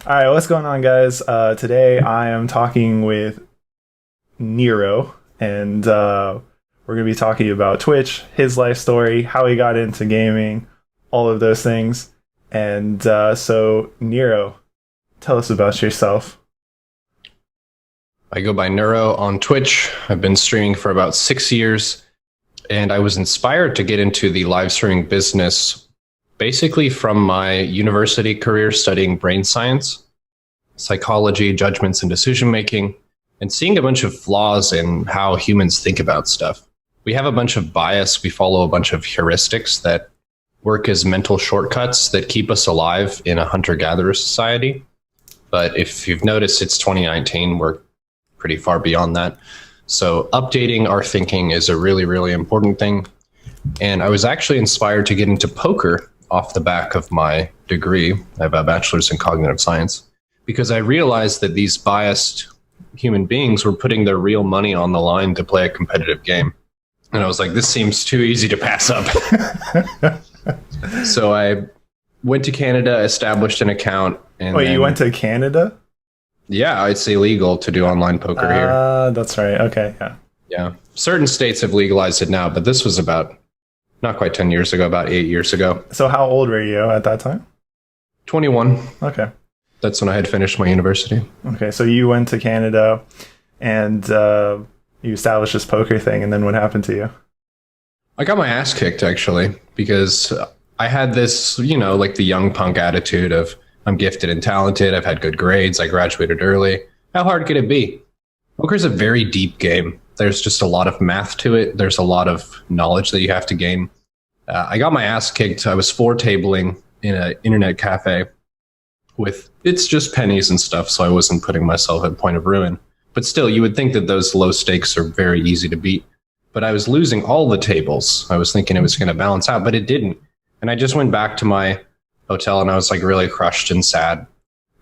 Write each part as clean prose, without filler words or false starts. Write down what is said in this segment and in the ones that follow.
All right, what's going on, guys? Today I am talking with Neuro, and we're going to be talking about Twitch, his life story, how he got into gaming, all of those things. And so, Nero, tell us about yourself. I go by Neuro on Twitch. I've been streaming for about 6 years, and I was inspired to get into the live streaming business basically from my university career studying brain science, psychology, judgments, and decision making, and seeing a bunch of flaws in how humans think about stuff. We have a bunch of bias. We follow a bunch of heuristics that work as mental shortcuts that keep us alive in a hunter-gatherer society. But if you've noticed, it's 2019. We're pretty far beyond that. So updating our thinking is a really, really important thing. And I was actually inspired to get into poker off the back of my degree. I have a bachelor's in cognitive science because I realized that these biased human beings were putting their real money on the line to play a competitive game. And I was like, this seems too easy to pass up. So I went to Canada, established an account. And Wait, you went to Canada? Yeah, it's illegal to do online poker here. That's right. Okay, yeah. Yeah. Certain states have legalized it now, but this was about not quite 10 years ago, about 8 years ago. So how old were you at that time? 21. Okay. That's when I had finished my university. Okay, so you went to Canada and you established this poker thing, and then what happened to you? I got my ass kicked, actually, because I had this, like the young punk attitude of I'm gifted and talented. I've had good grades. I graduated early. How hard could it be? Poker is a very deep game. There's just a lot of math to it. There's a lot of knowledge that you have to gain. I got my ass kicked. I was floor tabling in an internet cafe it's just pennies and stuff, so I wasn't putting myself at point of ruin. But still, you would think that those low stakes are very easy to beat. But I was losing all the tables. I was thinking it was going to balance out, but it didn't. And I just went back to my hotel and I was like really crushed and sad.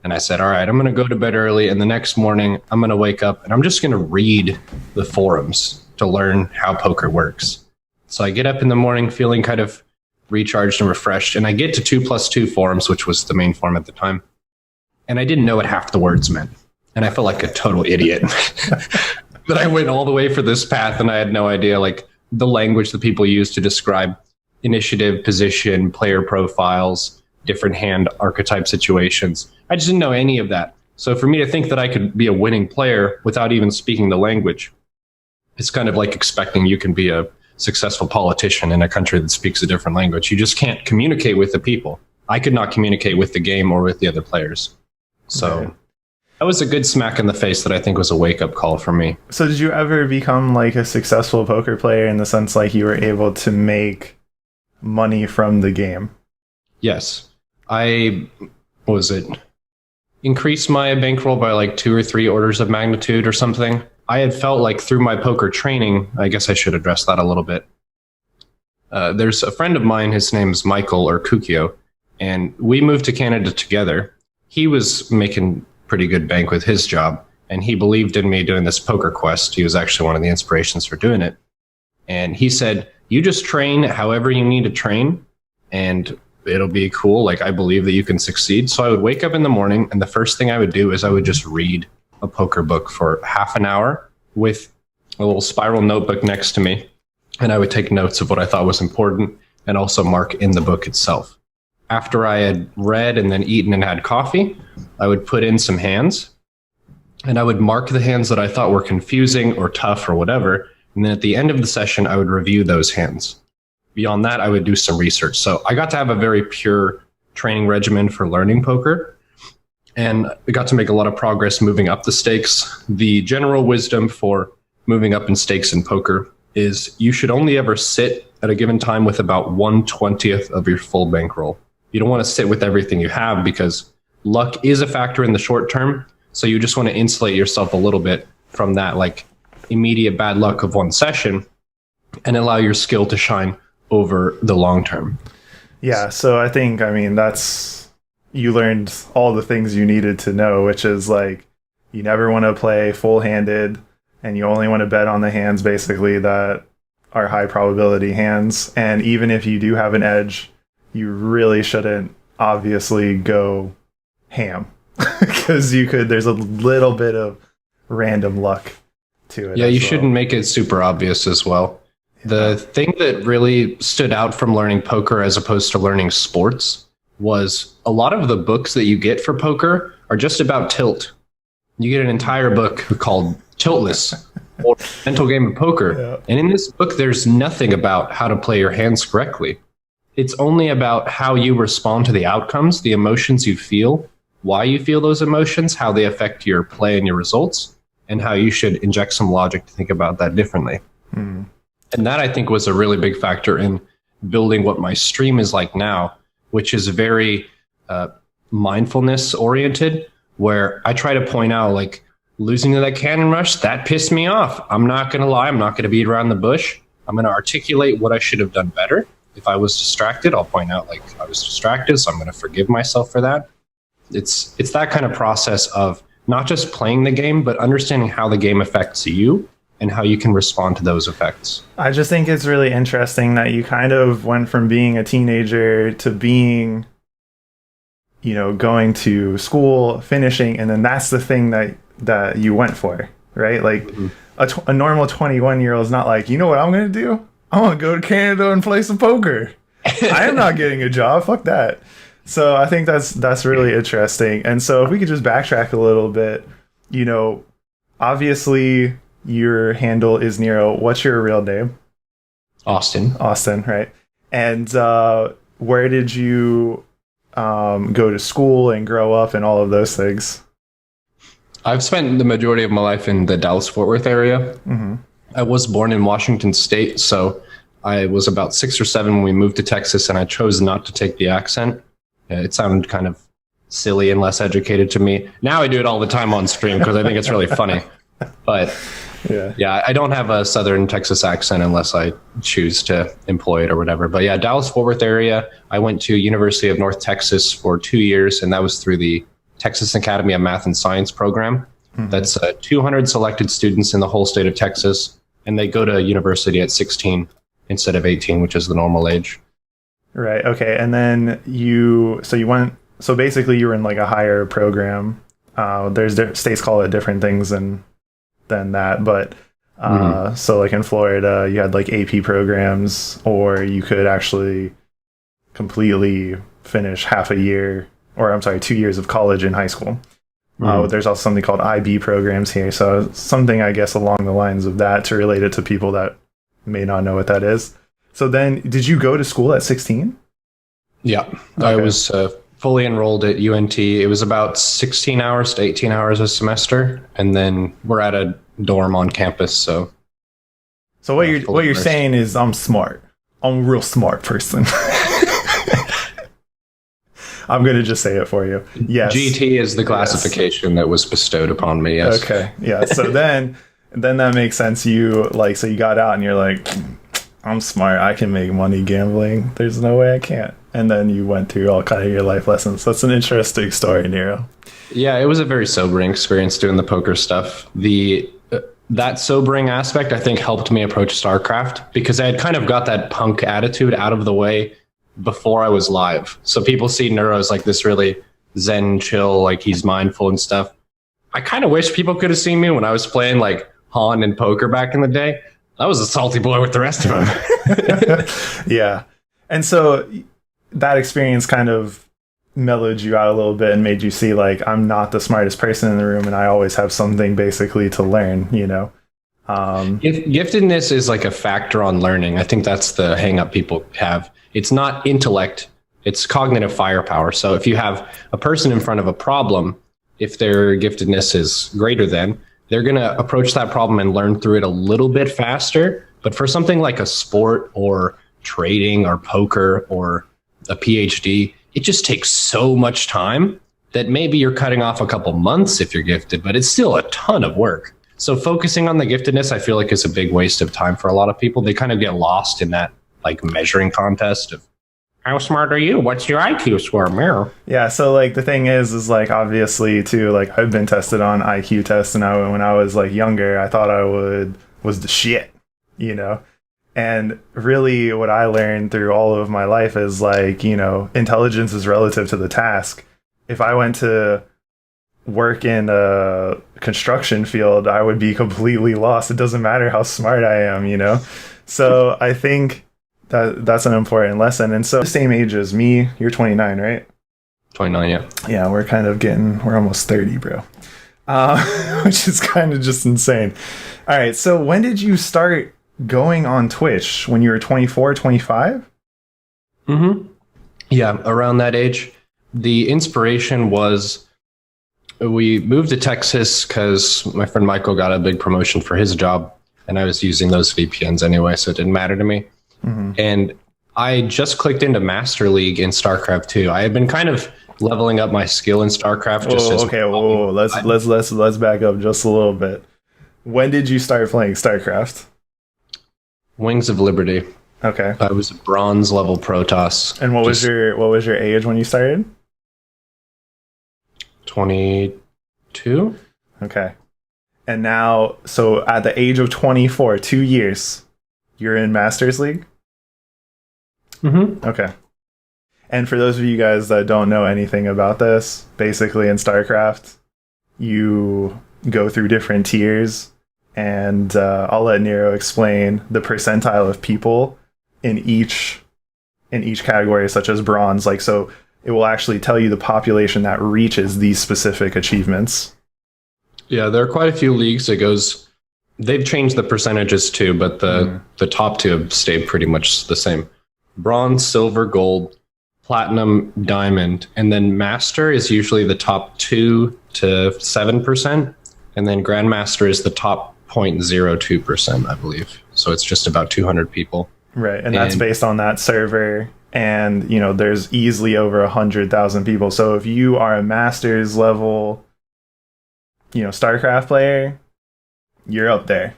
And I said, all right, I'm going to go to bed early. And the next morning I'm going to wake up and I'm just going to read the forums to learn how poker works. So I get up in the morning feeling kind of recharged and refreshed. And I get to 2+2 forums, which was the main forum at the time. And I didn't know what half the words meant. And I felt like a total idiot. But I went all the way for this path and I had no idea like the language that people use to describe initiative, position, player profiles, different hand archetype situations. I just didn't know any of that. So for me to think that I could be a winning player without even speaking the language, it's kind of like expecting you can be a successful politician in a country that speaks a different language. You just can't communicate with the people. I could not communicate with the game or with the other players. So that was a good smack in the face that I think was a wake-up call for me. So did you ever become like a successful poker player in the sense like you were able to make money from the game? Yes. Increased my bankroll by like 2 or 3 orders of magnitude or something. I had felt like through my poker training, I guess I should address that a little bit. There's a friend of mine, his name's Michael or Kukio, and we moved to Canada together. He was making pretty good bank with his job, and he believed in me doing this poker quest. He was actually one of the inspirations for doing it. And he said, you just train however you need to train, and it'll be cool. Like, I believe that you can succeed. So I would wake up in the morning, and the first thing I would do is I would just read a poker book for half an hour with a little spiral notebook next to me. And I would take notes of what I thought was important and also mark in the book itself. After I had read and then eaten and had coffee, I would put in some hands and I would mark the hands that I thought were confusing or tough or whatever. And then at the end of the session, I would review those hands. Beyond that, I would do some research. So I got to have a very pure training regimen for learning poker. And I got to make a lot of progress moving up the stakes. The general wisdom for moving up in stakes in poker is you should only ever sit at a given time with about 1/20th of your full bankroll. You don't want to sit with everything you have because luck is a factor in the short term. So you just want to insulate yourself a little bit from that like immediate bad luck of one session and allow your skill to shine over the long term. Yeah, so I think, you learned all the things you needed to know, which is like you never want to play full-handed and you only want to bet on the hands basically that are high probability hands. And even if you do have an edge, you really shouldn't obviously go ham. because there's a little bit of random luck to it. Yeah, you well. shouldn't make it super obvious as well. The thing that really stood out from learning poker as opposed to learning sports was a lot of the books that you get for poker are just about tilt. You get an entire book called Tiltless, or Mental Game of Poker. Yeah. And in this book, there's nothing about how to play your hands correctly. It's only about how you respond to the outcomes, the emotions you feel, why you feel those emotions, how they affect your play and your results, and how you should inject some logic to think about that differently. Hmm. And that, I think, was a really big factor in building what my stream is like now, which is very mindfulness oriented, where I try to point out, like, losing to that cannon rush, that pissed me off. I'm not going to lie. I'm not going to beat around the bush. I'm going to articulate what I should have done better. If I was distracted, I'll point out, like, I was distracted, so I'm going to forgive myself for that. It's that kind of process of not just playing the game, but understanding how the game affects you and how you can respond to those effects. I just think it's really interesting that you kind of went from being a teenager to being, going to school, finishing, and then that's the thing that you went for, right? Like a normal 21-year-old is not like, you know what I'm going to do? I'm going to go to Canada and play some poker. I am not getting a job. Fuck that. So I think that's really interesting. And so if we could just backtrack a little bit, obviously your handle is Neuro. What's your real name? Austin, right? And where did you go to school and grow up and all of those things? I've spent the majority of my life in the Dallas-Fort Worth area. Mm-hmm. I was born in Washington State, so I was about 6 or 7 when we moved to Texas, and I chose not to take the accent. It sounded kind of silly and less educated to me. Now I do it all the time on stream because I think it's really funny. But yeah, I don't have a Southern Texas accent unless I choose to employ it or whatever. But yeah, Dallas-Fort Worth area. I went to University of North Texas for 2 years, and that was through the Texas Academy of Math and Science program. Mm-hmm. That's 200 selected students in the whole state of Texas, and they go to university at 16 instead of 18, which is the normal age. Right. Okay. And then so basically you were in like a higher program. There's states call it different things than that, but so like in Florida, you had like AP programs, or you could actually completely finish half a year, or I'm sorry, 2 years of college in high school. There's also something called IB programs here. So something, I guess, along the lines of that to relate it to people that may not know what that is. So then did you go to school at 16? Yeah, okay. I was fully enrolled at UNT. It was about 16 hours to 18 hours a semester. And then we're at a dorm on campus. So what you're saying is I'm smart. I'm a real smart person. I'm going to just say it for you. Yes. GT is the classification that was bestowed upon me. Yes. Okay. Yeah. So then that makes sense. So you got out and you're like, I'm smart. I can make money gambling. There's no way I can't. And then you went through all kind of your life lessons. That's an interesting story, Neuro. Yeah, it was a very sobering experience doing the poker stuff. That sobering aspect, I think, helped me approach StarCraft because I had kind of got that punk attitude out of the way before I was live. So people see Neuro as like this really zen, chill, like he's mindful and stuff. I kind of wish people could have seen me when I was playing like Han and poker back in the day. I was a salty boy with the rest of them. Yeah. And so that experience kind of mellowed you out a little bit and made you see, like, I'm not the smartest person in the room and I always have something basically to learn, Giftedness is like a factor on learning. I think that's the hang up people have. It's not intellect, it's cognitive firepower. So if you have a person in front of a problem, if their giftedness is greater than, they're going to approach that problem and learn through it a little bit faster. But for something like a sport or trading or poker or a PhD, it just takes so much time that maybe you're cutting off a couple months if you're gifted, but it's still a ton of work. So focusing on the giftedness, I feel like is a big waste of time for a lot of people. They kind of get lost in that like measuring contest of how smart are you? What's your IQ score, Mirror? Yeah, so like the thing is like obviously too, like I've been tested on IQ tests, and when I was like younger, I thought I was the shit, And really what I learned through all of my life is like, intelligence is relative to the task. If I went to work in a construction field, I would be completely lost. It doesn't matter how smart I am, you know? So I think that's an important lesson. And so the same age as me, you're 29, right? 29, yeah. Yeah, we're almost 30, bro. Which is kind of just insane. All right, so when did you start going on Twitch? When you were 24, 25? Yeah, around that age. The inspiration was we moved to Texas because my friend Michael got a big promotion for his job, and I was using those VPNs anyway, so it didn't matter to me. And I just clicked into Master League in Starcraft 2. I had been kind of leveling up my skill in Starcraft. Let's back up just a little bit. When did you start playing Starcraft? Wings of Liberty. Okay. I was a bronze level Protoss. And what was your age when you started? 22. Okay. And now, so at the age of 24, 2 years, you're in Masters League? Okay. And for those of you guys that don't know anything about this, basically in StarCraft, you go through different tiers, and I'll let Neuro explain the percentile of people in each category, such as bronze. Like, so it will actually tell you the population that reaches these specific achievements. Yeah, there are quite a few leagues that goes. They've changed the percentages too, but the top two have stayed pretty much the same. Bronze, silver, gold, platinum, diamond, and then master is usually the top 2 to 7%, and then grandmaster is the top 0.02%, I believe. So it's just about 200 people. Right, and that's based on that server, and you know there's easily over 100,000 people. So if you are a master's level, you know, StarCraft player, you're up there.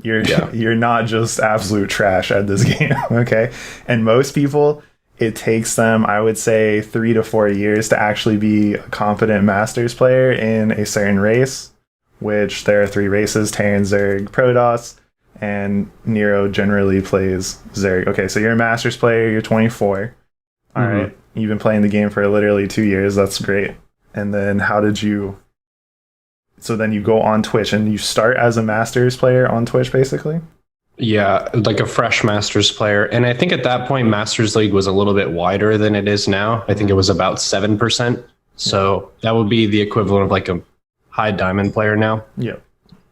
You're not just absolute trash at this game, okay? And most people, it takes them, I would say, 3 to 4 years to actually be a competent Masters player in a certain race, which there are 3 races: Terran, Zerg, Protoss, and Neuro generally plays Zerg. Okay, so you're a Masters player, you're 24. All right, you've been playing the game for literally 2 years. That's great. And then how did you... So then you go on Twitch and you start as a Masters player on Twitch, basically? Yeah, like a fresh Masters player. And I think at that point, Masters League was a little bit wider than it is now. I think it was about 7%. So that would be the equivalent of like a high diamond player now. Yeah.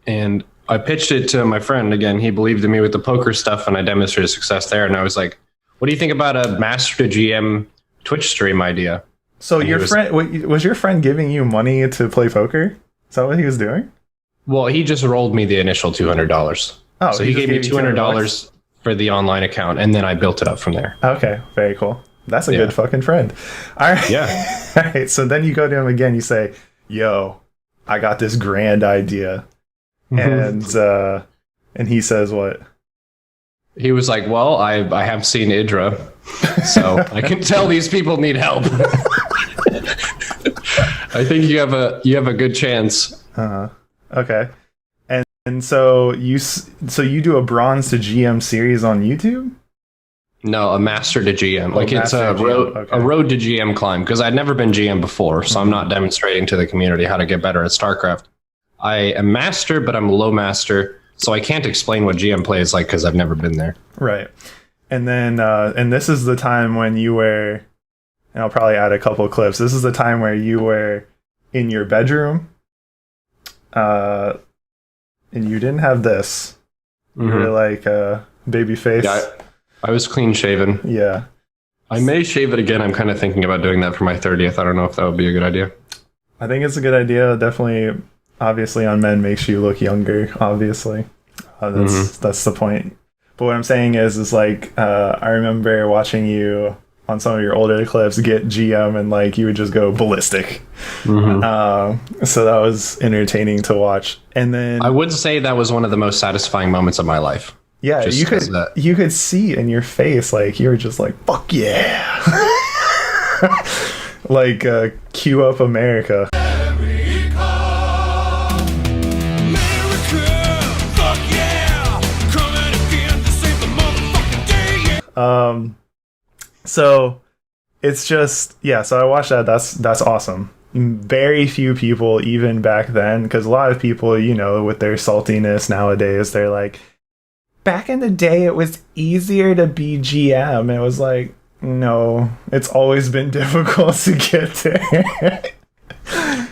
And I pitched it to my friend. Again, he believed in me with the poker stuff, and I demonstrated success there. And I was like, what do you think about a Master to GM Twitch stream idea? So was your friend giving you money to play poker? Is that what he was doing? Well, he just rolled me the initial $200. Oh, so he gave me $200 for the online account, and then I built it up from there. Okay, very cool. That's a good fucking friend. All right. Yeah. All right. So then you go to him again. You say, "Yo, I got this grand idea," and he says, "What?" He was like, "Well, I have seen Idra, so I can tell these people need help." I think you have a good chance. Okay. And so you do a bronze to GM series on YouTube? No, a master to GM. Like it's a road to GM climb, because I'd never been GM before, so I'm not demonstrating to the community how to get better at StarCraft. I am master, but I'm low master, so I can't explain what GM play is like because I've never been there. Right. And then and this is the time when you were, and I'll probably add a couple of clips. This is the time where you were in your bedroom, and you didn't have this. You were like baby face. Yeah, I was clean shaven. Yeah. I may shave it again. I'm kind of thinking about doing that for my 30th. I don't know if that would be a good idea. I think it's a good idea. Definitely, obviously, on men makes you look younger. Obviously, that's the point. But what I'm saying is like I remember watching you on some of your older clips get GM, and like you would just go ballistic. So that was entertaining to watch. And then I would say that was one of the most satisfying moments of my life. Yeah, you could see in your face, like you were just like, fuck yeah. Like cue up America. America, fuck yeah. Coming again to save the motherfucking day. So it's just, yeah, so I watched that. That's awesome. very few people even back then, because a lot of people, you know, with their saltiness nowadays, they're like, back in the day it was easier to be GM. It was like, no, it's always been difficult to get there.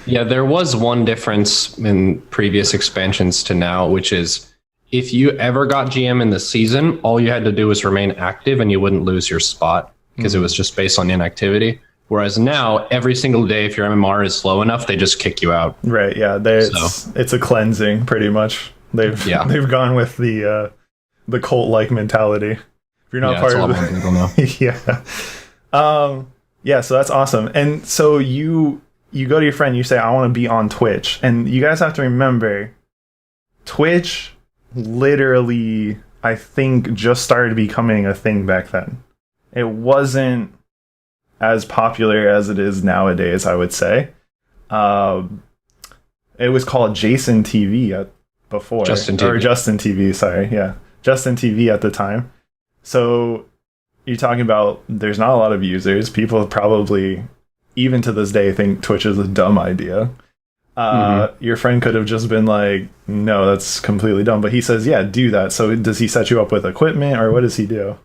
Yeah, there was one difference in previous expansions to now, which is if you ever got GM in the season, all you had to do was remain active and you wouldn't lose your spot because it was just based on inactivity. Whereas now, every single day, if your MMR is low enough, they just kick you out. Right, yeah. It's a cleansing, pretty much. They've gone with the cult-like mentality. If you're not part of it. Yeah, so that's awesome. And so you go to your friend, you say, I want to be on Twitch. And you guys have to remember, Twitch literally, I think, just started becoming a thing back then. It wasn't as popular as it is nowadays, I would say. It was called Jason TV before. Justin TV. Or Justin TV, sorry. Yeah. Justin TV at the time. So you're talking about there's not a lot of users. People probably, even to this day, think Twitch is a dumb idea. Your friend could have just been like, no, that's completely dumb. But he says, yeah, do that. So does he set you up with equipment, or what does he do?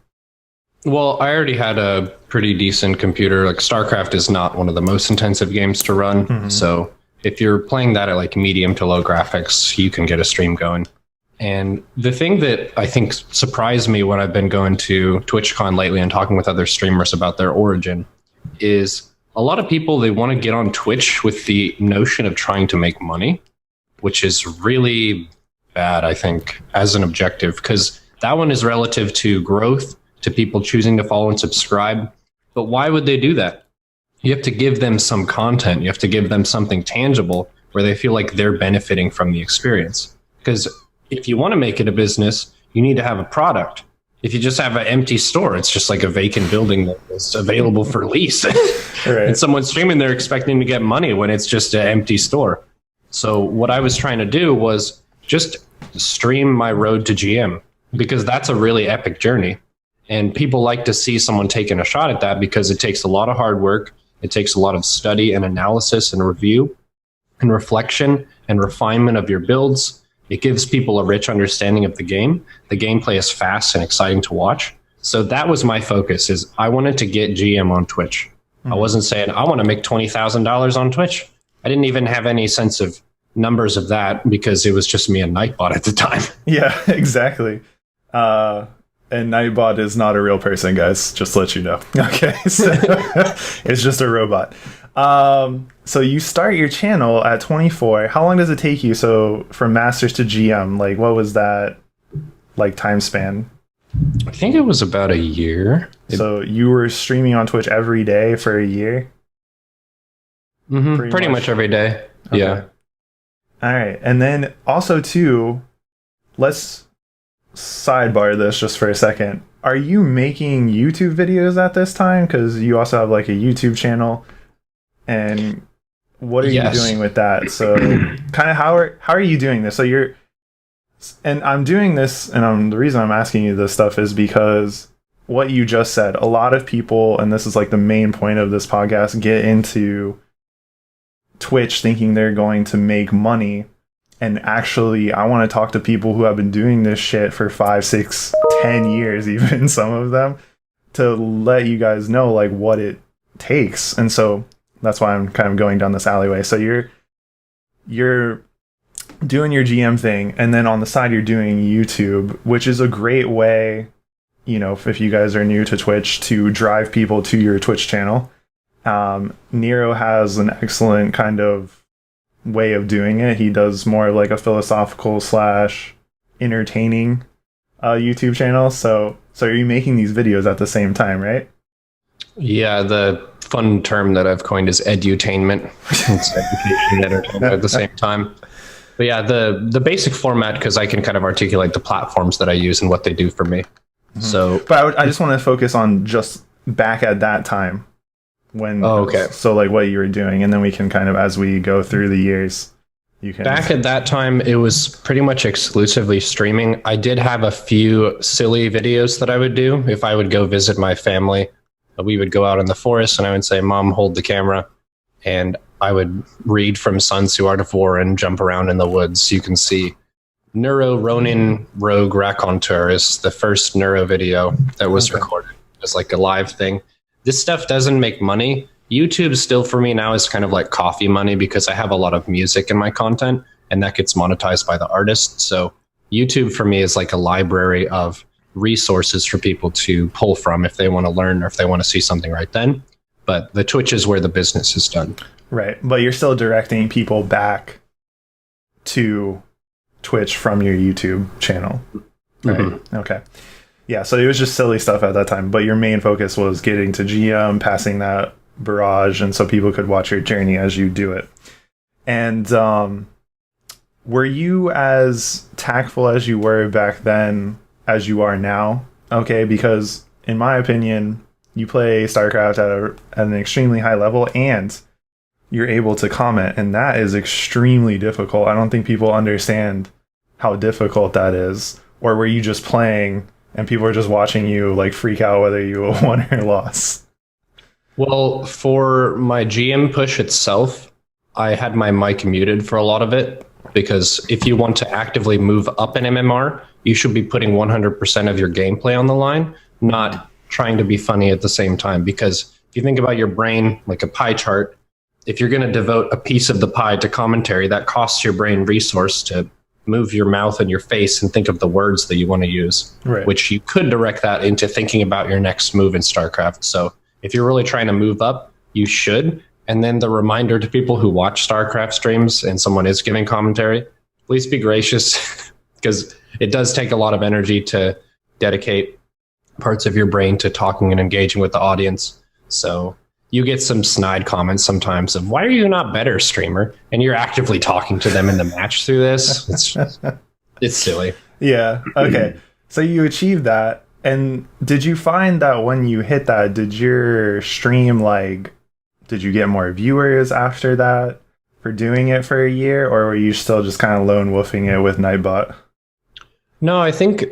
Well, I already had a pretty decent computer. Like Starcraft is not one of the most intensive games to run. So if you're playing that at like medium to low graphics, you can get a stream going. And the thing that I think surprised me when I've been going to TwitchCon lately and talking with other streamers about their origin is a lot of people, they want to get on Twitch with the notion of trying to make money, which is really bad, I think, as an objective, because that one is relative to growth, to people choosing to follow and subscribe. But why would they do that? You have to give them some content. You have to give them something tangible where they feel like they're benefiting from the experience. Because if you want to make it a business, you need to have a product. If you just have an empty store, it's just like a vacant building that is available for lease. Right. And someone's streaming, they're expecting to get money when it's just an empty store. So what I was trying to do was just stream my road to GM, because that's a really epic journey. And people like to see someone taking a shot at that because it takes a lot of hard work. It takes a lot of study and analysis and review and reflection and refinement of your builds. It gives people a rich understanding of the game. The gameplay is fast and exciting to watch. So that was my focus, is I wanted to get GM on Twitch. I wasn't saying I want to make $20,000 on Twitch. I didn't even have any sense of numbers of that because it was just me and Nightbot at the time. Yeah, exactly. And Nightbot is not a real person, guys. Just to let you know. Okay, so it's just a robot. So you start your channel at 24. How long does it take you? So from Masters to GM, like what was that like time span? I think it was about a year. So you were streaming on Twitch every day for a year? Pretty much every day. Okay. Yeah. All right. And then also too, let's sidebar this just for a second. Are you making YouTube videos at this time? Because you also have like a YouTube channel. And what are you doing with that? So kind of how are you doing this? So you're, and I'm doing this, and the reason I'm asking you this stuff is because what you just said, a lot of people, and this is like the main point of this podcast, get into Twitch thinking they're going to make money. And actually, I want to talk to people who have been doing this shit for 5, 6, 10 years, even some of them, to let you guys know like what it takes. And so that's why I'm kind of going down this alleyway. So you're doing your GM thing, and then on the side you're doing YouTube, which is a great way, you know, if you guys are new to Twitch, to drive people to your Twitch channel. Neuro has an excellent kind of way of doing it. He does more like a philosophical / entertaining YouTube channel. So are you making these videos at the same time, right? Yeah, the fun term that I've coined is edutainment. It's education and entertainment at the same time. But yeah, the basic format, because I can kind of articulate the platforms that I use and what they do for me. So, but I just want to focus on just back at that time when. Oh, okay. So like what you were doing, and then we can kind of, as we go through the years, you can. Back at that time, it was pretty much exclusively streaming. I did have a few silly videos that I would do if I would go visit my family. We would go out in the forest, and I would say, "Mom, hold the camera," and I would read from Sun Tzu Art of War and jump around in the woods. You can see Neuro Ronin Rogue Raconteur is the first Neuro video that was recorded as like a live thing. This stuff doesn't make money. YouTube still for me now is kind of like coffee money because I have a lot of music in my content and that gets monetized by the artist. So YouTube for me is like a library of resources for people to pull from if they want to learn or if they want to see something right then. But the Twitch is where the business is done. Right. But you're still directing people back to Twitch from your YouTube channel. Right. Mm-hmm. Okay. Yeah. So it was just silly stuff at that time, but your main focus was getting to GM, passing that barrage, and so people could watch your journey as you do it. And were you as tactful as you were back then as you are now? Okay, because in my opinion, you play Starcraft at an extremely high level and you're able to comment, and that is extremely difficult. I don't think people understand how difficult that is. Or were you just playing and people are just watching you like freak out whether you won or lost? Well, for my GM push itself, I had my mic muted for a lot of it because if you want to actively move up an MMR, you should be putting 100% of your gameplay on the line, not trying to be funny at the same time. Because if you think about your brain like a pie chart, if you're going to devote a piece of the pie to commentary, that costs your brain resource to move your mouth and your face and think of the words that you want to use, right, which you could direct that into thinking about your next move in StarCraft. So if you're really trying to move up, you should. And then the reminder to people who watch StarCraft streams and someone is giving commentary, please be gracious because it does take a lot of energy to dedicate parts of your brain to talking and engaging with the audience. So you get some snide comments sometimes of, why are you not better, streamer? And you're actively talking to them in the match through this. It's silly. Yeah. Okay. So you achieved that. And did you find that when you hit that, did your stream, like, did you get more viewers after that for doing it for a year? Or were you still just kind of lone wolfing it with Nightbot? No, I think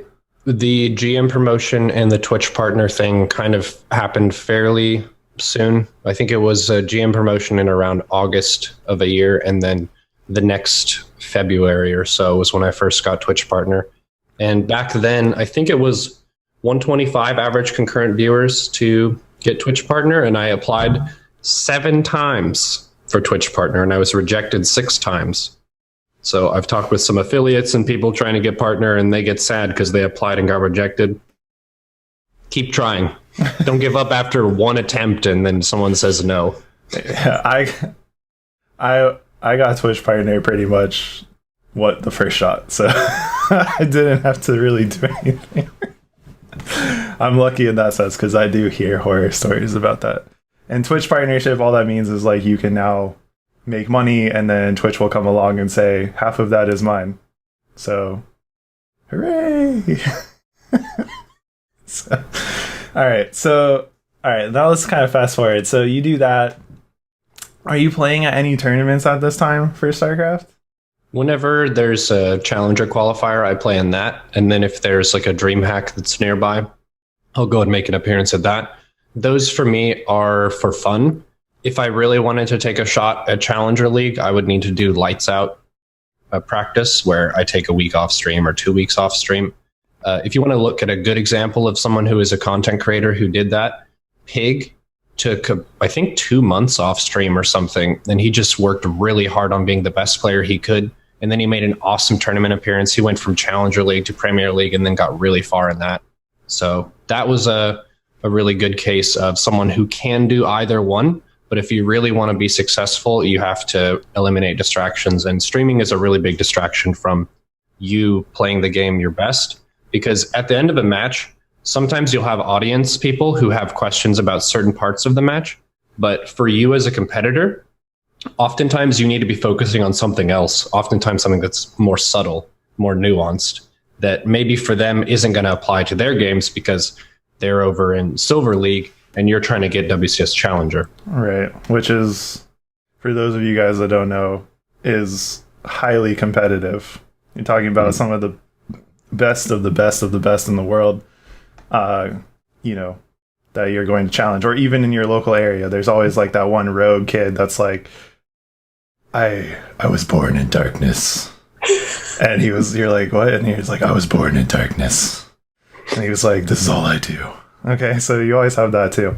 the GM promotion and the Twitch partner thing kind of happened fairly soon. I think it was a GM promotion in around August of a year. And then the next February or so was when I first got Twitch partner. And back then, I think it was 125 average concurrent viewers to get Twitch partner, and I applied 7 times for Twitch partner, and I was rejected 6 times. So I've talked with some affiliates and people trying to get partner, and they get sad because they applied and got rejected. Keep trying. Don't give up after one attempt and then someone says no. Yeah, I got Twitch partner pretty much the first shot, so I didn't have to really do anything. I'm lucky in that sense because I do hear horror stories about that. And Twitch partnership, all that means is like you can now make money and then Twitch will come along and say half of that is mine. So, hooray! All right. Now let's kind of fast forward. So you do that. Are you playing at any tournaments at this time for StarCraft? Whenever there's a challenger qualifier, I play in that. And then if there's like a DreamHack that's nearby, I'll go and make an appearance at that. Those for me are for fun. If I really wanted to take a shot at Challenger League, I would need to do lights out practice where I take a week off stream or 2 weeks off stream. If you want to look at a good example of someone who is a content creator who did that, Pig took, I think, 2 months off stream or something, and he just worked really hard on being the best player he could. And then he made an awesome tournament appearance. He went from Challenger League to Premier League and then got really far in that. So that was a really good case of someone who can do either one. But if you really want to be successful, you have to eliminate distractions. And streaming is a really big distraction from you playing the game your best. Because at the end of a match, sometimes you'll have audience people who have questions about certain parts of the match. But for you as a competitor, oftentimes you need to be focusing on something else, oftentimes something that's more subtle, more nuanced, that maybe for them isn't going to apply to their games because they're over in Silver League and you're trying to get WCS Challenger. Right, which is, for those of you guys that don't know, is highly competitive. You're talking about some of the best of the best of the best in the world, that you're going to challenge. Or even in your local area, there's always like that one rogue kid that's like I was born in darkness. And you're like, what? And he was like, I was born in darkness. And he was like, this is all I do. Okay, so you always have that too.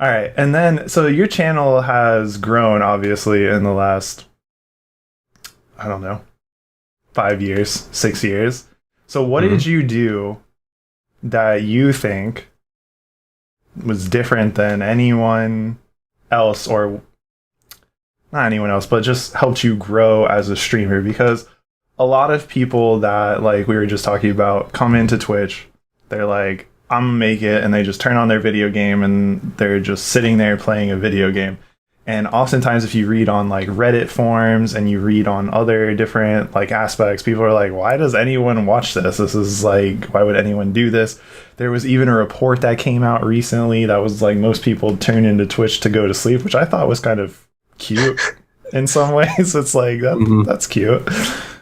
All right, and then, so your channel has grown, obviously, in the last, I don't know, 5 years, 6 years. So what did you do that you think was different than anyone else, or not anyone else, but just helped you grow as a streamer? Because a lot of people that, like we were just talking about, come into Twitch, they're like, I'm gonna make it, and they just turn on their video game and they're just sitting there playing a video game. And oftentimes if you read on like Reddit forums and you read on other different like aspects, people are like, why does anyone watch this? This is like, why would anyone do this? There was even a report that came out recently that was like, most people turn into Twitch to go to sleep, which I thought was kind of cute in some ways. It's like, that's cute.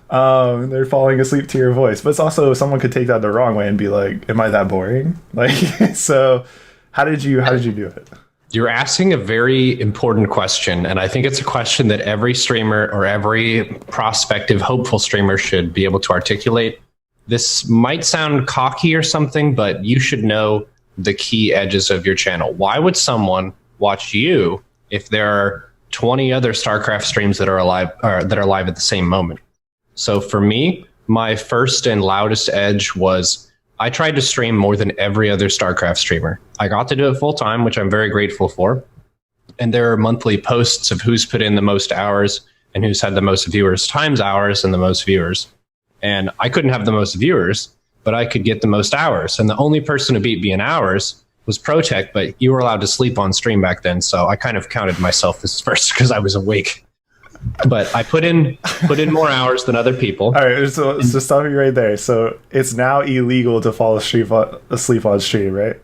They're falling asleep to your voice, but it's also, someone could take that the wrong way and be like, am I that boring? Like, so how did you do it? You're asking a very important question, and I think it's a question that every streamer or every prospective hopeful streamer should be able to articulate. This might sound cocky or something, but you should know the key edges of your channel. Why would someone watch you if there are 20 other Starcraft streams that are alive, or that are live at the same moment? So for me, my first and loudest edge was I tried to stream more than every other Starcraft streamer. I got to do it full time, which I'm very grateful for. And there are monthly posts of who's put in the most hours and who's had the most viewers times hours and the most viewers. And I couldn't have the most viewers, but I could get the most hours. And the only person who beat me in hours was Protect, but you were allowed to sleep on stream back then. So I kind of counted myself as first because I was awake. But I put in more hours than other people. All right, so stop you right there. So it's now illegal to fall asleep on stream, right?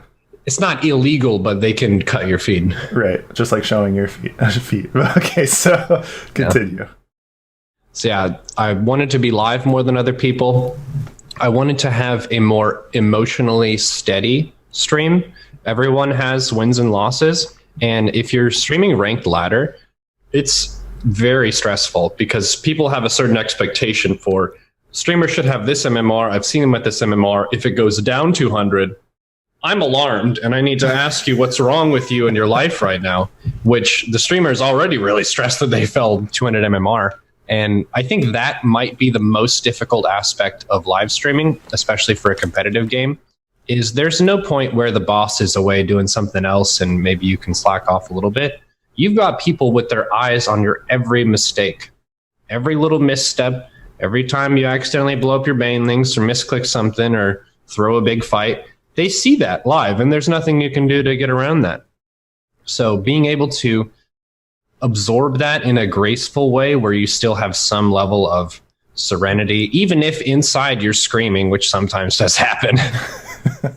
It's not illegal, but they can cut your feed. Right, just like showing your feet. Okay, so continue. Yeah. So yeah, I wanted to be live more than other people. I wanted to have a more emotionally steady stream. Everyone has wins and losses, and if you're streaming ranked ladder, it's very stressful because people have a certain expectation for streamers should have this MMR. I've seen them at this MMR. If it goes down 200, I'm alarmed and I need to ask you what's wrong with you in your life right now, which the streamer is already really stressed that they fell 200 MMR. And I think that might be the most difficult aspect of live streaming, especially for a competitive game, is there's no point where the boss is away doing something else and maybe you can slack off a little bit. You've got people with their eyes on your every mistake, every little misstep, every time you accidentally blow up your banelings or misclick something or throw a big fight. They see that live, and there's nothing you can do to get around that. So being able to absorb that in a graceful way where you still have some level of serenity, even if inside you're screaming, which sometimes does happen.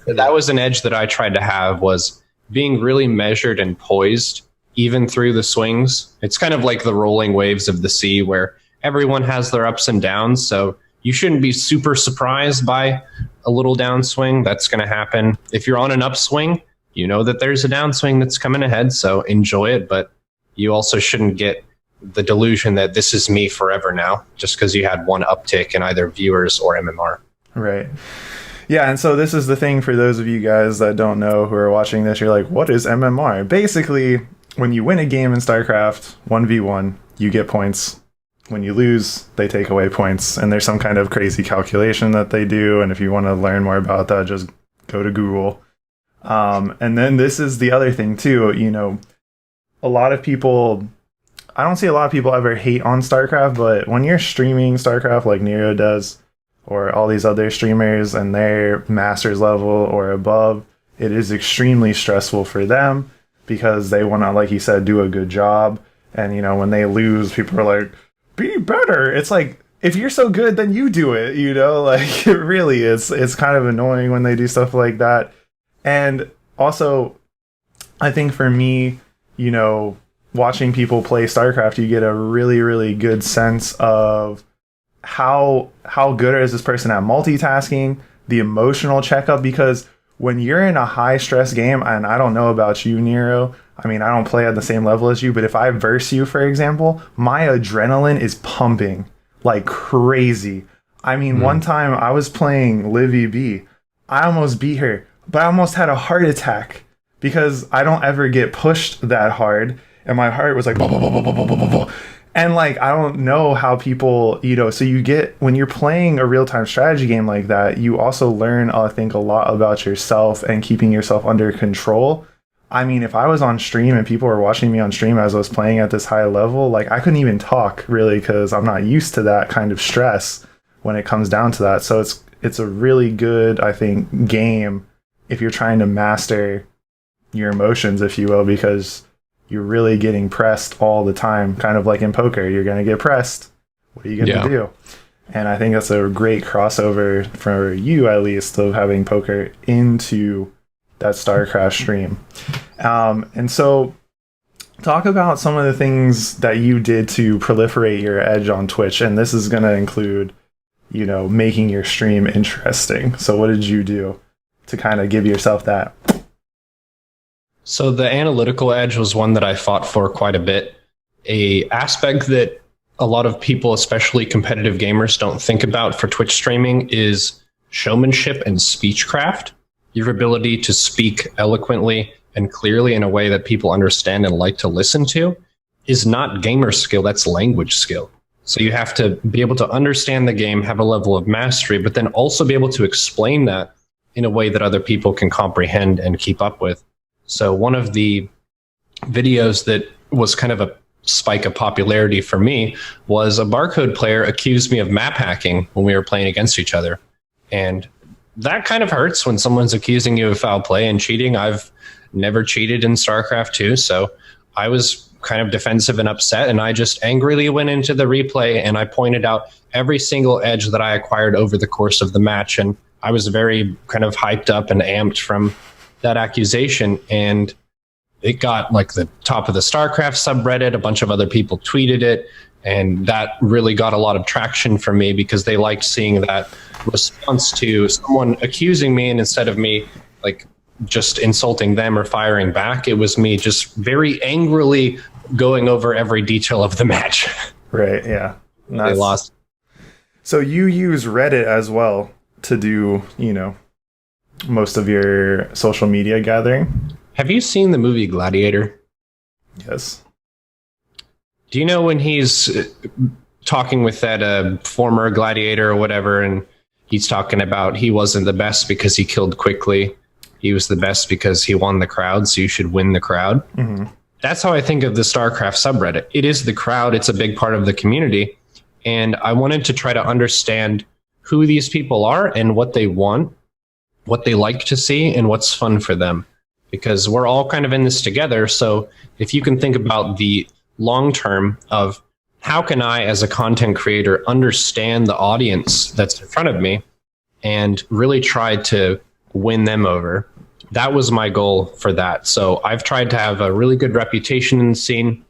That was an edge that I tried to have, was being really measured and poised even through the swings. It's kind of like the rolling waves of the sea where everyone has their ups and downs. So you shouldn't be super surprised by a little downswing. That's going to happen. If you're on an upswing, you know that there's a downswing that's coming ahead. So enjoy it. But you also shouldn't get the delusion that this is me forever now, just because you had one uptick in either viewers or MMR. Right. Yeah, and so this is the thing for those of you guys that don't know who are watching this. You're like, what is MMR? Basically, when you win a game in StarCraft 1v1, you get points. When you lose, they take away points. And there's some kind of crazy calculation that they do. And if you want to learn more about that, just go to Google. And then this is the other thing, too. You know, a lot of people... I don't see a lot of people ever hate on StarCraft, but when you're streaming StarCraft like Neuro does, or all these other streamers and they're masters level or above, it is extremely stressful for them because they want to, like you said, do a good job. And, you know, when they lose, people are like, be better. It's like, if you're so good, then you do it, you know? Like, it really is. It's kind of annoying when they do stuff like that. And also, I think for me, you know, watching people play StarCraft, you get a really, really good sense of how good is this person at multitasking, the emotional checkup, because when you're in a high stress game, and I don't know about you, Neuro, I mean, I don't play at the same level as you, but if I verse you, for example, my adrenaline is pumping like crazy. I mean, one time I was playing Livy B. I almost beat her, but I almost had a heart attack because I don't ever get pushed that hard. And my heart was like, "Bah, bah, bah, bah, bah, bah, bah, bah." And like, I don't know how people, so you get, when you're playing a real-time strategy game like that, you also learn, I think, a lot about yourself and keeping yourself under control. I mean, if I was on stream and people were watching me on stream as I was playing at this high level, like I couldn't even talk really because I'm not used to that kind of stress when it comes down to that. So it's a really good, I think, game if you're trying to master your emotions, if you will, because you're really getting pressed all the time. Kind of like in poker, you're going to get pressed. What are you going to do? And I think that's a great crossover for you, at least, of having poker into that Starcraft stream. And so talk about some of the things that you did to proliferate your edge on Twitch. And this is going to include, making your stream interesting. So what did you do to kind of give yourself that? So the analytical edge was one that I fought for quite a bit. A aspect that a lot of people, especially competitive gamers, don't think about for Twitch streaming is showmanship and speechcraft. Your ability to speak eloquently and clearly in a way that people understand and like to listen to is not gamer skill, that's language skill. So you have to be able to understand the game, have a level of mastery, but then also be able to explain that in a way that other people can comprehend and keep up with. So one of the videos that was kind of a spike of popularity for me was a barcode player accused me of map hacking when we were playing against each other. And that kind of hurts when someone's accusing you of foul play and cheating. I've never cheated in StarCraft 2, so I was kind of defensive and upset, and I just angrily went into the replay and I pointed out every single edge that I acquired over the course of the match, and I was very kind of hyped up and amped from that accusation, and it got like the top of the StarCraft subreddit. A bunch of other people tweeted it, and that really got a lot of traction for me because they liked seeing that response to someone accusing me, and instead of me like just insulting them or firing back, it was me just very angrily going over every detail of the match. Right, yeah. They lost. So you use Reddit as well to do, most of your social media gathering? Have you seen the movie Gladiator? Yes. Do you know when he's talking with that former gladiator or whatever, and he's talking about he wasn't the best because he killed quickly. He was the best because he won the crowd, so you should win the crowd. Mm-hmm. That's how I think of the StarCraft subreddit. It is the crowd. It's a big part of the community. And I wanted to try to understand who these people are and what they want, what they like to see, and what's fun for them. Because we're all kind of in this together. So if you can think about the long term of how can I, as a content creator, understand the audience that's in front of me and really try to win them over. That was my goal for that. So I've tried to have a really good reputation in the scene.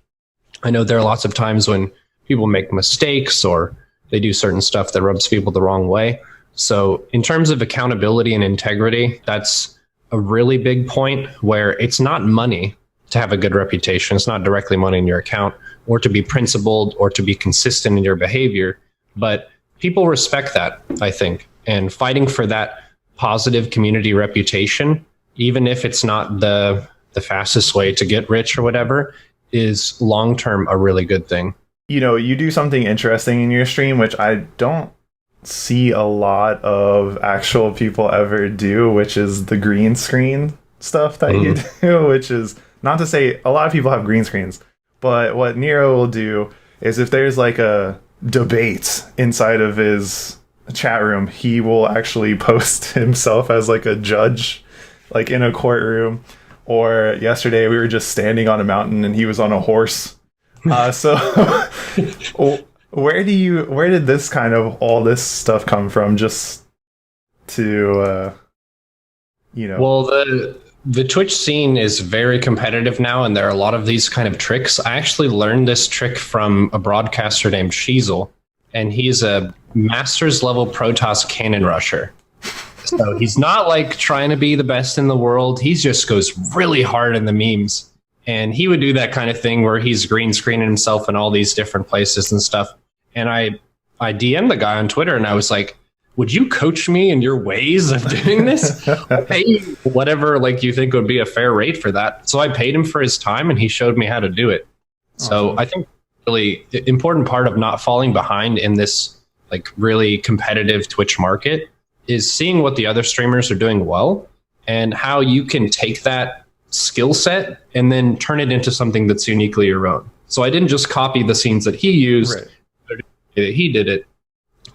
I know there are lots of times when people make mistakes or they do certain stuff that rubs people the wrong way. So in terms of accountability and integrity, that's a really big point where it's not money to have a good reputation. It's not directly money in your account or to be principled or to be consistent in your behavior. But people respect that, I think, and fighting for that positive community reputation, even if it's not the fastest way to get rich or whatever, is long-term a really good thing. You do something interesting in your stream, which I don't see a lot of actual people ever do, which is the green screen stuff that you do, which is not to say a lot of people have green screens, but what Neuro will do is if there's like a debate inside of his chat room, he will actually post himself as like a judge, like in a courtroom. Or yesterday we were just standing on a mountain and he was on a horse. So where did this kind of all this stuff come from? Just to Well, the Twitch scene is very competitive now, and there are a lot of these kind of tricks. I actually learned this trick from a broadcaster named Sheezel, and he's a master's level Protoss cannon rusher. So he's not like trying to be the best in the world. He just goes really hard in the memes. And he would do that kind of thing where he's green screening himself in all these different places and stuff. And I DM'd the guy on Twitter and I was like, would you coach me in your ways of doing this? I'll pay you whatever like you think would be a fair rate for that. So I paid him for his time and he showed me how to do it. Awesome. So I think really important part of not falling behind in this like really competitive Twitch market is seeing what the other streamers are doing well and how you can take that skill set and then turn it into something that's uniquely your own. So I didn't just copy the scenes that he used, right, that he did it.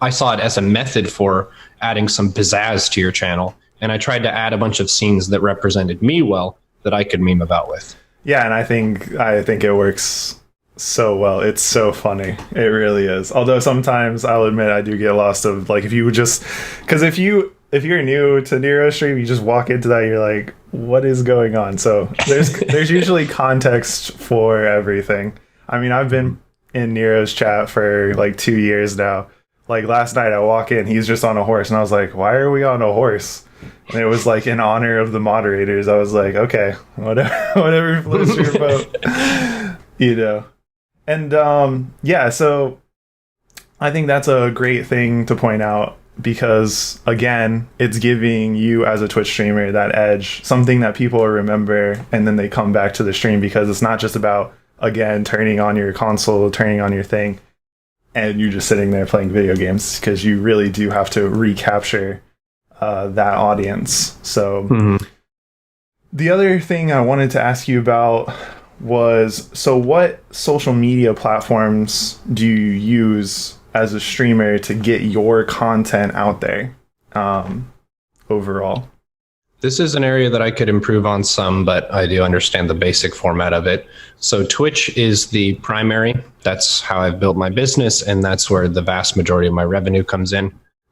I saw it as a method for adding some pizzazz to your channel. And I tried to add a bunch of scenes that represented me well that I could meme about with. Yeah, and I think it works so well. It's so funny. It really is. Although sometimes I'll admit I do get lost of like if you would just because if you're new to Neuro stream, you just walk into that, you're like, what is going on? So there's usually context for everything. I mean, I've been in Neuro's chat for like 2 years now. Like last night I walk in, he's just on a horse and I was like, why are we on a horse? And it was like in honor of the moderators. I was like, okay, whatever floats your boat. You know. And yeah, so I think that's a great thing to point out because again, it's giving you as a Twitch streamer that edge, something that people remember and then they come back to the stream because it's not just about again turning on your console, turning on your thing. And you're just sitting there playing video games because you really do have to recapture that audience. So the other thing I wanted to ask you about was, so what social media platforms do you use as a streamer to get your content out there overall? This is an area that I could improve on some, but I do understand the basic format of it. So Twitch is the primary. That's how I've built my business, and that's where the vast majority of my revenue comes in.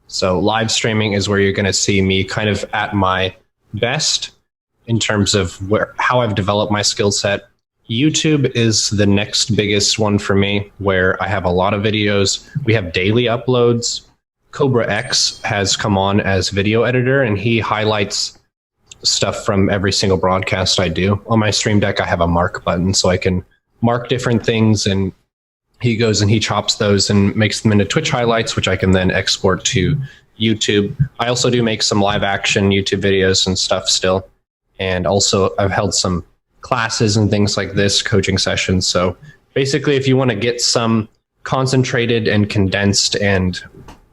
So live streaming is where you're going to see me kind of at my best in terms of how I've developed my skill set. YouTube is the next biggest one for me, where I have a lot of videos. We have daily uploads. Cobra X has come on as video editor, and he highlights stuff from every single broadcast I do. On my stream deck, I have a mark button so I can mark different things, and he goes and he chops those and makes them into Twitch highlights, which I can then export to YouTube. I also do make some live action YouTube videos and stuff still. And also I've held some classes and things like this, coaching sessions. So basically, if you want to get some concentrated and condensed and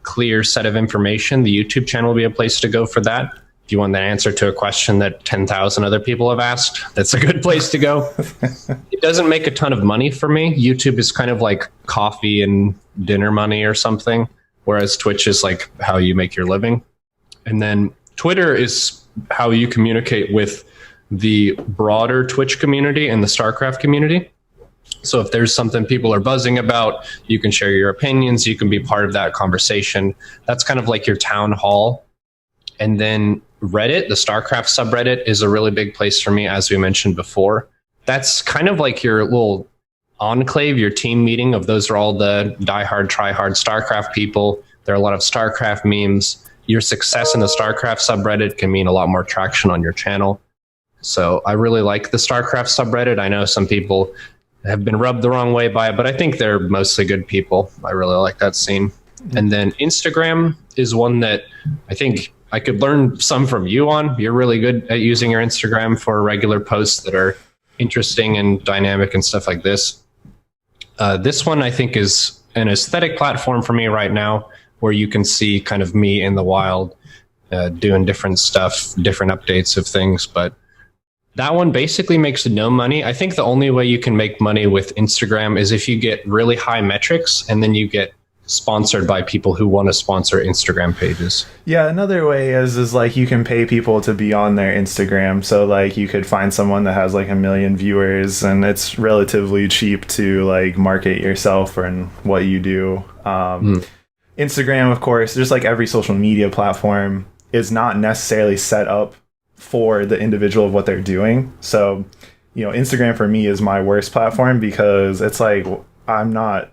clear set of information, the YouTube channel will be a place to go for that. If you want the answer to a question that 10,000 other people have asked, that's a good place to go. It doesn't make a ton of money for me. YouTube is kind of like coffee and dinner money or something, whereas Twitch is like how you make your living. And then Twitter is how you communicate with the broader Twitch community and the Starcraft community. So if there's something people are buzzing about, you can share your opinions. You can be part of that conversation. That's kind of like your town hall. And then Reddit, the Starcraft subreddit, is a really big place for me, as we mentioned before. That's kind of like your little enclave, your team meeting of those are all the diehard, tryhard Starcraft people. There are a lot of Starcraft memes. Your success in the Starcraft subreddit can mean a lot more traction on your channel. So I really like the Starcraft subreddit. I know some people have been rubbed the wrong way by it, but I think they're mostly good people. I really like that scene. And then Instagram is one that I think I could learn some from you on. You're really good at using your Instagram for regular posts that are interesting and dynamic and stuff like this. This one I think is an aesthetic platform for me right now, where you can see kind of me in the wild doing different stuff, different updates of things. But that one basically makes no money. I think the only way you can make money with Instagram is if you get really high metrics and then you get sponsored by people who want to sponsor Instagram pages. Yeah, another way is like you can pay people to be on their Instagram. So like you could find someone that has like 1 million viewers and it's relatively cheap to like market yourself and what you do. Instagram, of course, just like every social media platform, is not necessarily set up for the individual of what they're doing. So, you know, Instagram for me is my worst platform because it's like I'm not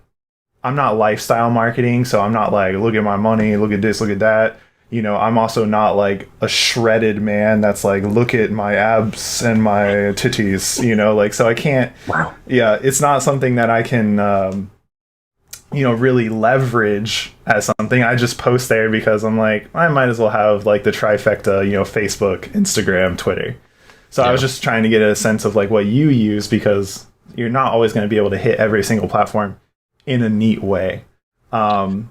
lifestyle marketing, so I'm not like, look at my money, look at this, look at that. I'm also not like a shredded man that's like, look at my abs and my titties, like, so I can't. Wow. Yeah, it's not something that I can really leverage as something. I just post there because I'm like, I might as well have like the trifecta, Facebook, Instagram, Twitter. So I was just trying to get a sense of like what you use, because you're not always going to be able to hit every single platform in a neat way, because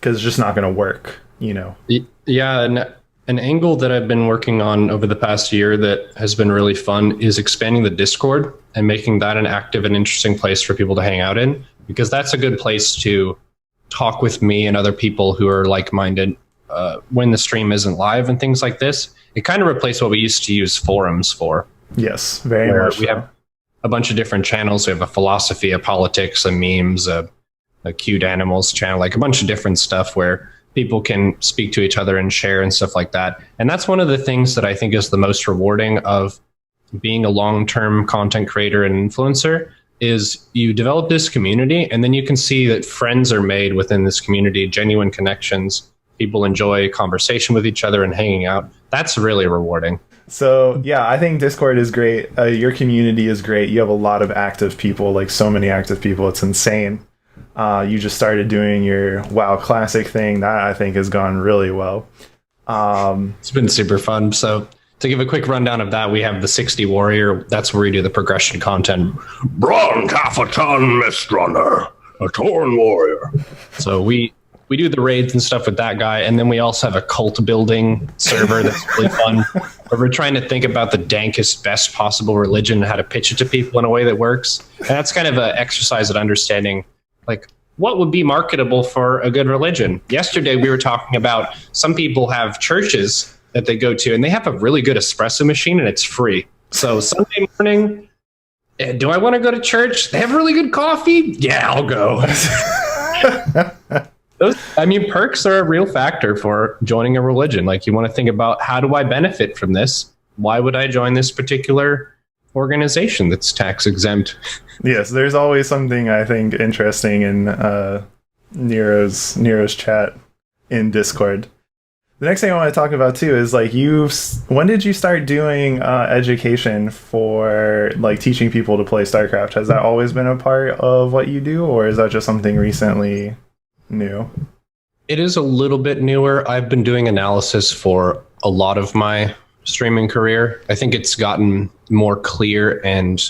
it's just not going to work, Yeah, and an angle that I've been working on over the past year that has been really fun is expanding the Discord and making that an active and interesting place for people to hang out in, because that's a good place to talk with me and other people who are like-minded when the stream isn't live and things like this. It kind of replaced what we used to use forums for. Yes, very much. We have a bunch of different channels. We have a philosophy, a politics, a memes, a cute animals channel, like a bunch of different stuff where people can speak to each other and share and stuff like that. And that's one of the things that I think is the most rewarding of being a long-term content creator and influencer, is you develop this community and then you can see that friends are made within this community, genuine connections. People enjoy conversation with each other and hanging out. That's really rewarding. So yeah, I think Discord is great. Your community is great. You have a lot of active people, like so many active people. It's insane. You just started doing your WoW Classic thing. That I think has gone really well. It's been super fun. So to give a quick rundown of that, we have the 60 Warrior. That's where we do the progression content. Brawn half a ton, Mist Runner, a Torn Warrior. So we do the raids and stuff with that guy. And then we also have a cult building server that's really fun, where we're trying to think about the dankest, best possible religion and how to pitch it to people in a way that works. And that's kind of an exercise at understanding, like, what would be marketable for a good religion. Yesterday, we were talking about some people have churches that they go to, and they have a really good espresso machine, and it's free. So Sunday morning, do I want to go to church? They have really good coffee? Yeah, I'll go. Perks are a real factor for joining a religion. Like, you want to think about, how do I benefit from this? Why would I join this particular organization that's tax exempt? Yes, there's always something I think interesting in Neuro's chat in Discord. The next thing I want to talk about too is like, when did you start doing education for like teaching people to play Starcraft? Has that always been a part of what you do, or is that just something recently new? It is a little bit newer. I've been doing analysis for a lot of my streaming career. I think it's gotten more clear and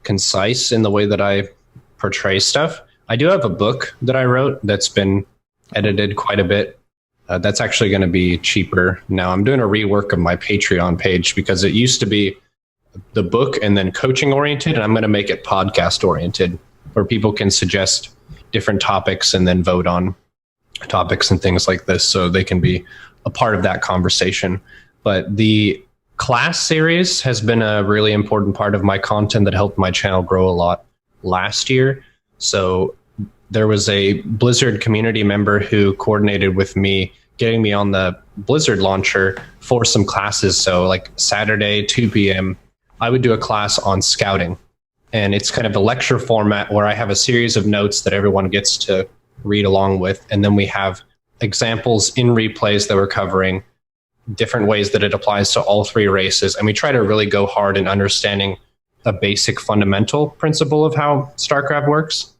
concise in the way that I portray stuff. I do have a book that I wrote that's been edited quite a bit. That's actually going to be cheaper now. I'm doing a rework of my Patreon page, because it used to be the book and then coaching oriented, and I'm going to make it podcast oriented, where people can suggest different topics and then vote on topics and things like this, so they can be a part of that conversation. But the class series has been a really important part of my content that helped my channel grow a lot last year. So there was a Blizzard community member who coordinated with me getting me on the Blizzard launcher for some classes. So like Saturday, 2 p.m., I would do a class on scouting. And it's kind of a lecture format where I have a series of notes that everyone gets to read along with. And then we have examples in replays that we're covering, different ways that it applies to all three races. And we try to really go hard in understanding a basic fundamental principle of how StarCraft works.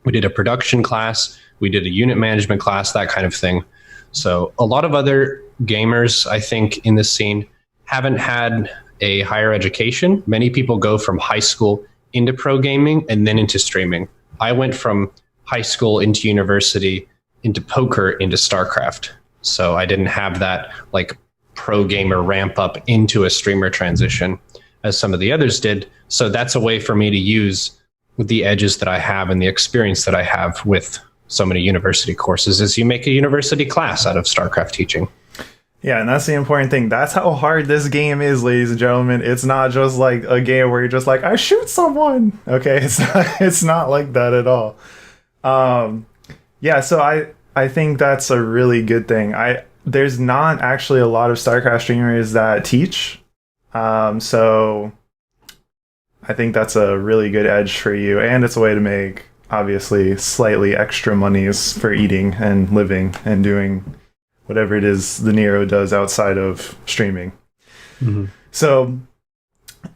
We did a production class, we did a unit management class, that kind of thing. So a lot of other gamers, I think, in this scene haven't had a higher education. Many people go from high school into pro gaming and then into streaming. I went from high school into university, into poker, into StarCraft. So I didn't have that like pro gamer ramp up into a streamer transition as some of the others did. So that's a way for me to use with the edges that I have and the experience that I have with so many university courses, is you make a university class out of StarCraft teaching. Yeah, and that's the important thing. That's how hard this game is, ladies and gentlemen. It's not just like a game where you're just like, I shoot someone. Okay, it's not like that at all. Yeah, so I think that's a really good thing. There's not actually a lot of StarCraft streamers that teach. So I think that's a really good edge for you, and it's a way to make obviously slightly extra monies for eating and living and doing whatever it is the Nero does outside of streaming. Mhm. So,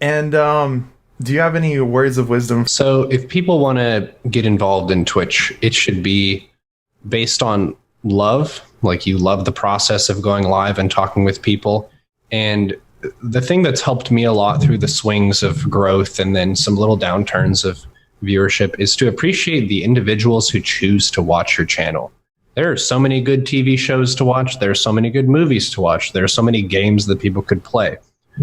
and do you have any words of wisdom? So if people want to get involved in Twitch, it should be based on love, like you love the process of going live and talking with people. And the thing that's helped me a lot through the swings of growth and then some little downturns of viewership is to appreciate the individuals who choose to watch your channel. There are so many good TV shows to watch. There are so many good movies to watch. There are so many games that people could play.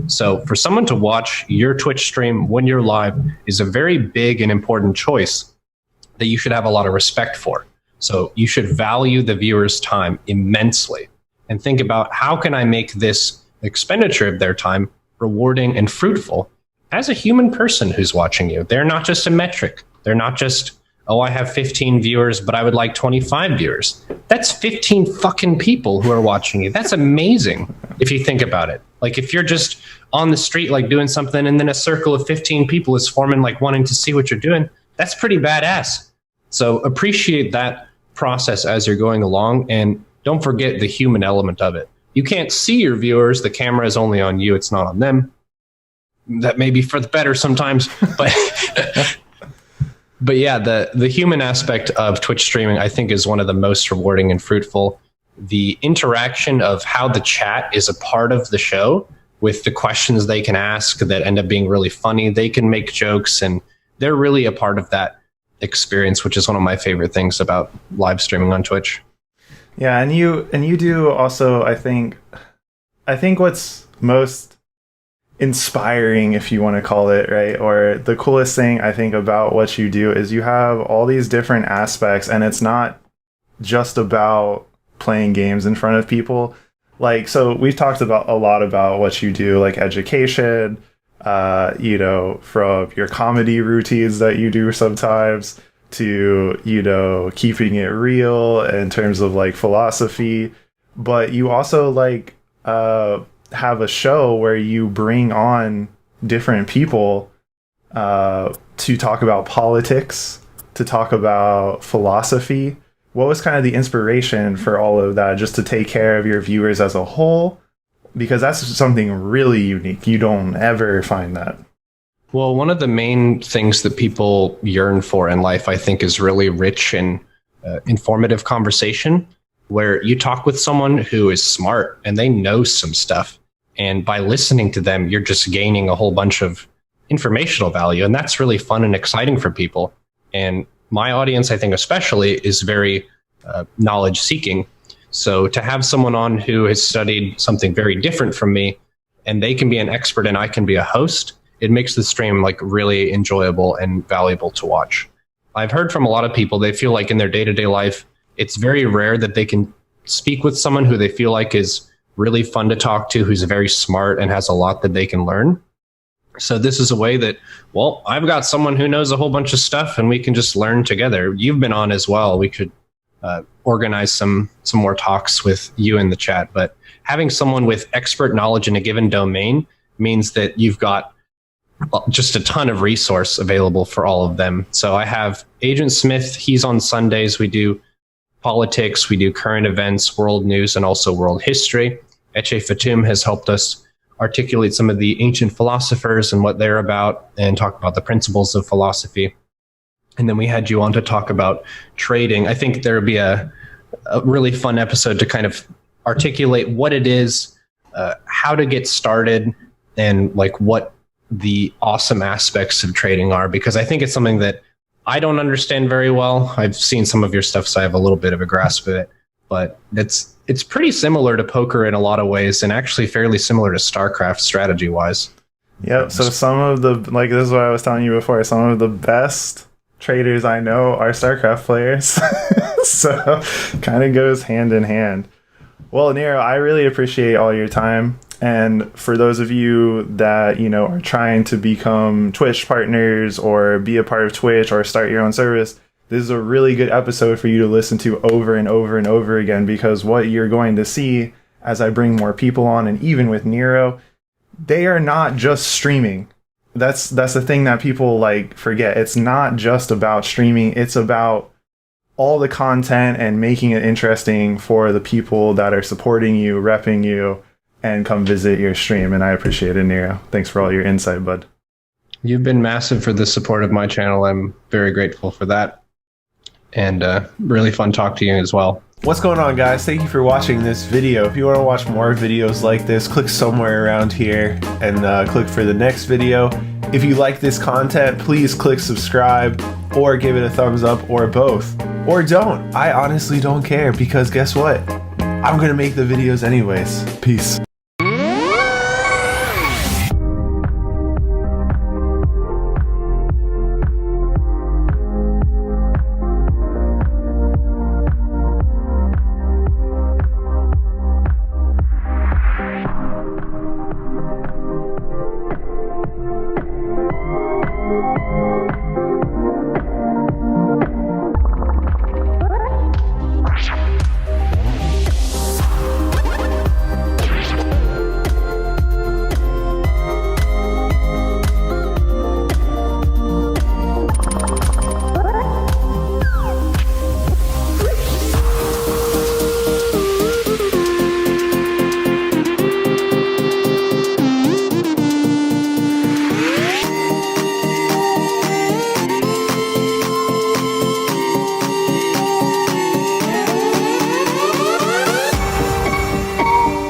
So for someone to watch your Twitch stream when you're live is a very big and important choice that you should have a lot of respect for. So you should value the viewer's time immensely and think about how can I make this expenditure of their time rewarding and fruitful as a human person who's watching you. They're not just a metric. They're not just, oh, I have 15 viewers, but I would like 25 viewers. That's 15 fucking people who are watching you. That's amazing if you think about it. Like if you're just on the street, like doing something and then a circle of 15 people is forming, like wanting to see what you're doing, that's pretty badass. So appreciate that process as you're going along and don't forget the human element of it. You can't see your viewers. The camera is only on you. It's not on them. That may be for the better sometimes, but but yeah, the human aspect of Twitch streaming, I think, is one of the most rewarding and fruitful. The interaction of how the chat is a part of the show with the questions they can ask that end up being really funny. They can make jokes and they're really a part of that experience, which is one of my favorite things about live streaming on Twitch. Yeah, and you do also, I think what's most inspiring, if you want to call it, right, or the coolest thing I think about what you do is you have all these different aspects, and it's not just about playing games in front of people. Like, so we've talked about a lot about what you do, like education, from your comedy routines that you do sometimes to, keeping it real in terms of like philosophy. But you also like have a show where you bring on different people to talk about politics, to talk about philosophy. What was kind of the inspiration for all of that, just to take care of your viewers as a whole? Because that's something really unique. You don't ever find that. Well, one of the main things that people yearn for in life, I think, is really rich and informative conversation where you talk with someone who is smart and they know some stuff. And by listening to them, you're just gaining a whole bunch of informational value. And that's really fun and exciting for people. And my audience, I think especially, is very knowledge seeking. So to have someone on who has studied something very different from me and they can be an expert and I can be a host, it makes the stream like really enjoyable and valuable to watch. I've heard from a lot of people, they feel like in their day-to-day life, it's very rare that they can speak with someone who they feel like is really fun to talk to, who's very smart and has a lot that they can learn. So this is a way that, well, I've got someone who knows a whole bunch of stuff and we can just learn together. You've been on as well. We could organize some more talks with you in the chat, but having someone with expert knowledge in a given domain means that you've got just a ton of resource available for all of them. So I have Agent Smith. He's on Sundays. We do politics, we do current events, world news, and also world history. Eche Fatum has helped us articulate some of the ancient philosophers and what they're about and talk about the principles of philosophy. And then we had you on to talk about trading. I think there would be a really fun episode to kind of articulate what it is, how to get started, and like what the awesome aspects of trading are, because I think it's something that I don't understand very well. I've seen some of your stuff, so I have a little bit of a grasp of it, but it's pretty similar to poker in a lot of ways and actually fairly similar to Starcraft strategy wise. Yep. So some of the, like, this is what I was telling you before, some of the best traders I know are Starcraft players. So kind of goes hand in hand. Well, Nero, I really appreciate all your time. And for those of you that, are trying to become Twitch partners or be a part of Twitch or start your own service, this is a really good episode for you to listen to over and over and over again, because what you're going to see as I bring more people on, and even with Nero, they are not just streaming. That's the thing that people like forget. It's not just about streaming. It's about all the content and making it interesting for the people that are supporting you, repping you, and come visit your stream. And I appreciate it, Nero. Thanks for all your insight, bud. You've been massive for the support of my channel. I'm very grateful for that. And really fun talk to you as well. What's going on, guys? Thank you for watching this video. If you want to watch more videos like this, click somewhere around here and click for the next video. If you like this content, please click subscribe or give it a thumbs up or both. Or don't. I honestly don't care because guess what? I'm going to make the videos anyways. Peace.